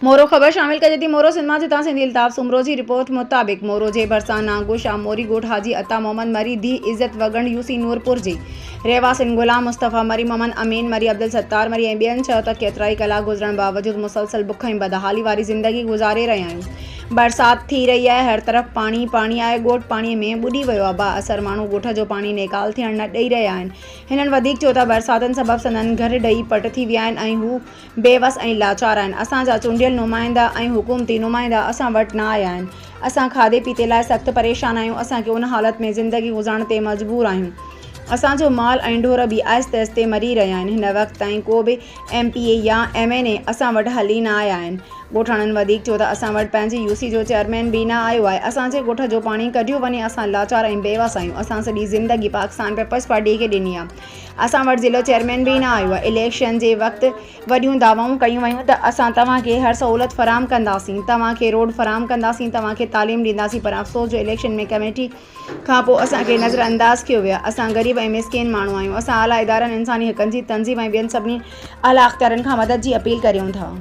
मोरो ख़बर शामिल कजे थी। मोरो सिंध मां जितां सिंधी अल्ताफ़ सुमरो जी रिपोर्ट मुताबिक़ मोरो जे भरिसां नांगो शाह मोरी ॻोठ हाजी अता मोहम्मद मरी धी इज़त वगंड यूसी नूरपुर जी रहवासिन गुलाम मुस्तफ़ा मरी मोहम्मद अमीन मरी अब्दुल सत्तार मरी ऐं ॿियनि चयो त केतिराई कलाक गुज़रण बावजूदि मुसलसल बुख ऐं बदहाली वारी ज़िंदगी गुज़ारे रहिया आहियूं। बरसाति थी रही आहे, हर तरफ़ पाणी पाणी आहे, ॻोठ पाणीअ में ॿुॾी वियो आहे। बाअसर माण्हू ॻोठ जो पाणी निकाल थियण न ॾेई रहिया आहिनि। हिननि वधीक चयो त बरसातियुनि सबबु संदनि घर ॾही पट थी विया आहिनि ऐं हू बेवस ऐं लाचार आहिनि। असांजा चूंडियल नुमाइंदा ऐं हुकूमती नुमाइंदा असां वटि न आया आहिनि। असां खाधे पीते लाइ सख़्तु परेशान आहियूं। असांखे उन हालत में ज़िंदगी गुज़ारण ते मजबूर आहियूं। असांजो माल ऐं ढोर बि आहिस्ते आहिस्ते मरी रहिया आहिनि। हिन वक़्त ताईं को बि MPA या MNA असां वटि हली न आया आहिनि। ॻोठाणनि वधीक चयो त असां वटि पंहिंजी UC जो चेयरमैन बि न आयो आहे। असांजे ॻोठ जो पाणी कढियो वञे। असां लाचार ऐं बेवस आहियूं। असां सॼी ज़िंदगी पाकिस्तान पीपल्स पार्टी खे ॾिनी आहे। असां वटि ज़िलो चेयरमैन बि न आयो आहे। इलेक्शन जे वक़्तु वॾियूं दावाऊं कयूं वयूं त असां तव्हांखे हर सहूलियत फ़राहम कंदासीं, तव्हांखे रोड फ़राहम कंदासीं, तव्हांखे तालीम ॾींदासीं, पर अफ़सोस जो इलेक्शन में कमेटी खां पोइ असांखे नज़रअंदाज़ कयो वियो आहे। असां ग़रीब ऐं मिसकिन माण्हू आहियूं। असां आला इदारनि, इंसानी हक़नि जी तंज़ीम ऐं ॿियनि सभिनी आला अख़्तियारनि खां मदद जी अपील करियूं था।